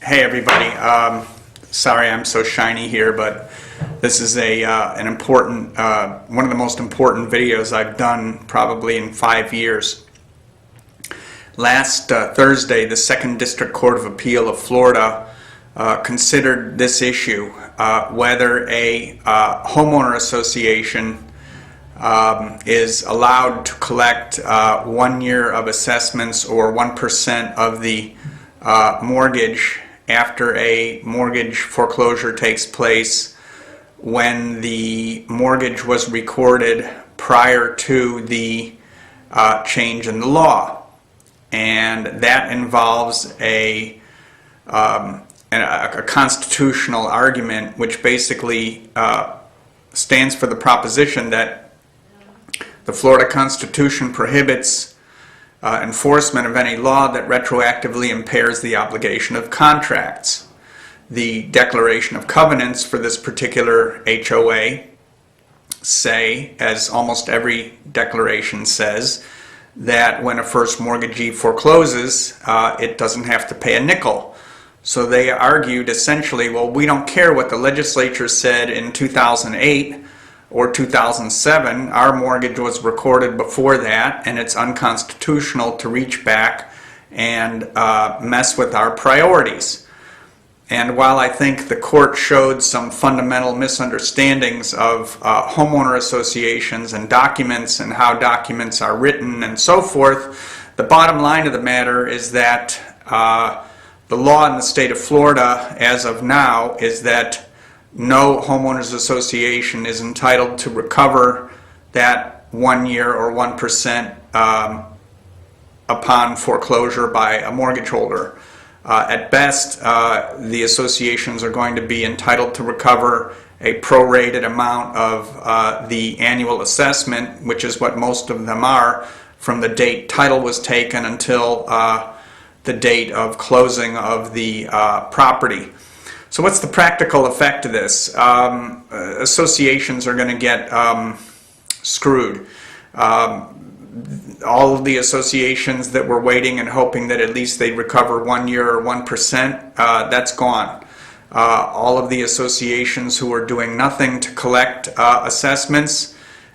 Hey everybody, sorry I'm so shiny here, but this is an important, one of the most important videos I've done probably in 5 years. Last Thursday, the 2nd District Court of Appeal of Florida considered this issue, whether a homeowner association is allowed to collect 1 year of assessments or 1% of the mortgage after a mortgage foreclosure takes place when the mortgage was recorded prior to the change in the law. And that involves a constitutional argument which basically stands for the proposition that the Florida Constitution prohibits enforcement of any law that retroactively impairs the obligation of contracts. The Declaration of Covenants for this particular HOA say, as almost every declaration says, that when a first mortgagee forecloses, it doesn't have to pay a nickel. So they argued essentially, well, we don't care what the legislature said in 2008 or 2007, our mortgage was recorded before that, and it's unconstitutional to reach back and mess with our priorities. And while I think the court showed some fundamental misunderstandings of homeowner associations and documents and how documents are written and so forth, the bottom line of the matter is that the law in the state of Florida as of now is that no homeowners association is entitled to recover that 1 year or 1% upon foreclosure by a mortgage holder. At best, the associations are going to be entitled to recover a prorated amount of the annual assessment, which is what most of them are, from the date title was taken until the date of closing of the property. So what's the practical effect of this? Associations are going to get screwed. All of the associations that were waiting and hoping that at least they'd recover 1 year or 1%, that's gone. All of the associations who are doing nothing to collect assessments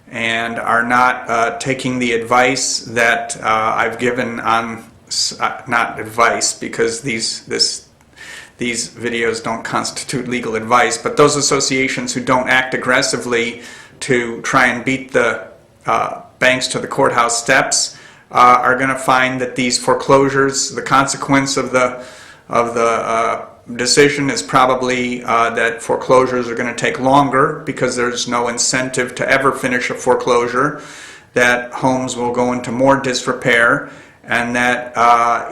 and are not taking the advice that I've given on, not advice because these videos don't constitute legal advice, but those associations who don't act aggressively to try and beat the banks to the courthouse steps are going to find that these foreclosures, the consequence of the decision is probably that foreclosures are going to take longer because there's no incentive to ever finish a foreclosure, that homes will go into more disrepair, and that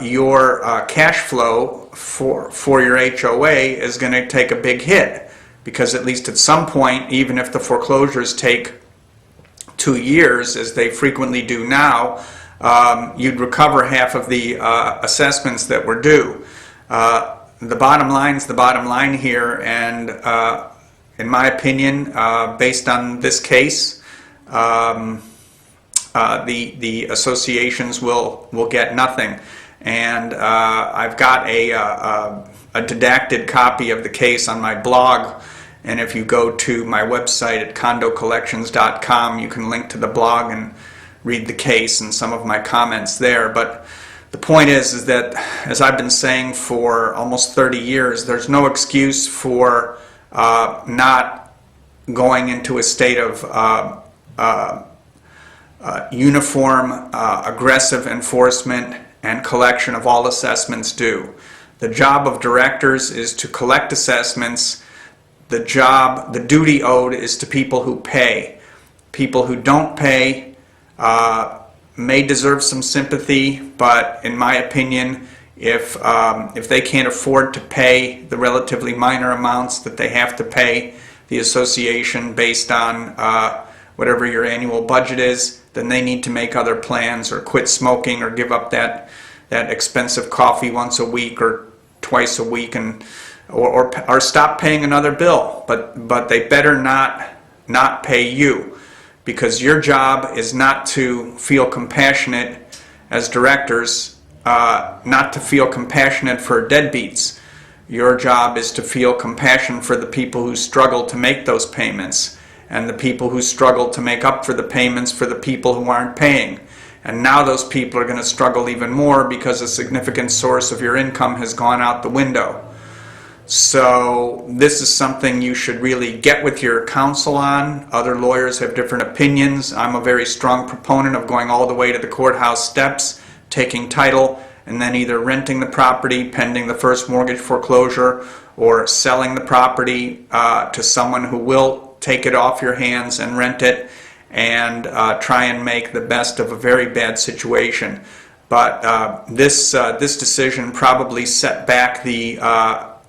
your cash flow for your HOA is going to take a big hit, because at least at some point, even if the foreclosures take 2 years, as they frequently do now, you'd recover half of the assessments that were due. The bottom line is the bottom line here, and in my opinion, based on this case, the associations will get nothing. And I've got a redacted copy of the case on my blog, and if you go to my website at condocollections.com, you can link to the blog and read the case and some of my comments there. But the point is that, as I've been saying for almost 30 years, there's no excuse for not going into a state of uniform, aggressive enforcement and collection of all assessments due. The job of directors is to collect assessments. The duty owed is to people who pay. People who don't pay may deserve some sympathy, but in my opinion, if they can't afford to pay the relatively minor amounts that they have to pay the association based on whatever your annual budget is, then they need to make other plans or quit smoking or give up that expensive coffee once a week or twice a week, and or stop paying another bill. But they better not pay you, because your job is not to feel compassionate as directors, not to feel compassionate for deadbeats. Your job is to feel compassion for the people who struggle to make those payments, and the people who struggle to make up for the payments for the people who aren't paying. And now those people are going to struggle even more because a significant source of your income has gone out the window. So this is something you should really get with your counsel on. Other lawyers have different opinions. I'm a very strong proponent of going all the way to the courthouse steps, taking title, and then either renting the property pending the first mortgage foreclosure, or selling the property to someone who will take it off your hands and rent it, and try and make the best of a very bad situation. But this decision probably set back the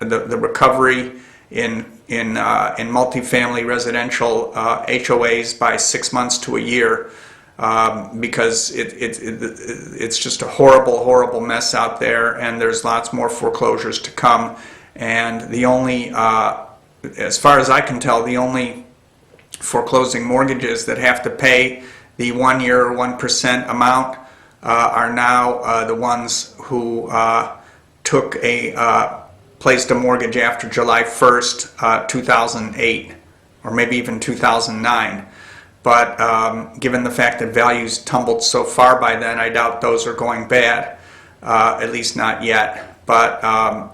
recovery in multifamily residential HOAs by 6 months to a year, because it's just a horrible mess out there, and there's lots more foreclosures to come. And the only, as far as I can tell, the only foreclosing mortgages that have to pay the 1 year 1% amount are now the ones who placed a mortgage after July 1st, 2008, or maybe even 2009. But given the fact that values tumbled so far by then, I doubt those are going bad, at least not yet. But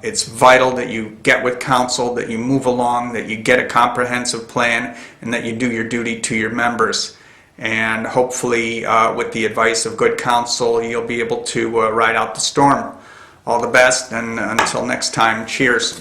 it's vital that you get with counsel, that you move along, that you get a comprehensive plan, and that you do your duty to your members. And hopefully, with the advice of good counsel, you'll be able to ride out the storm. All the best, and until next time, cheers.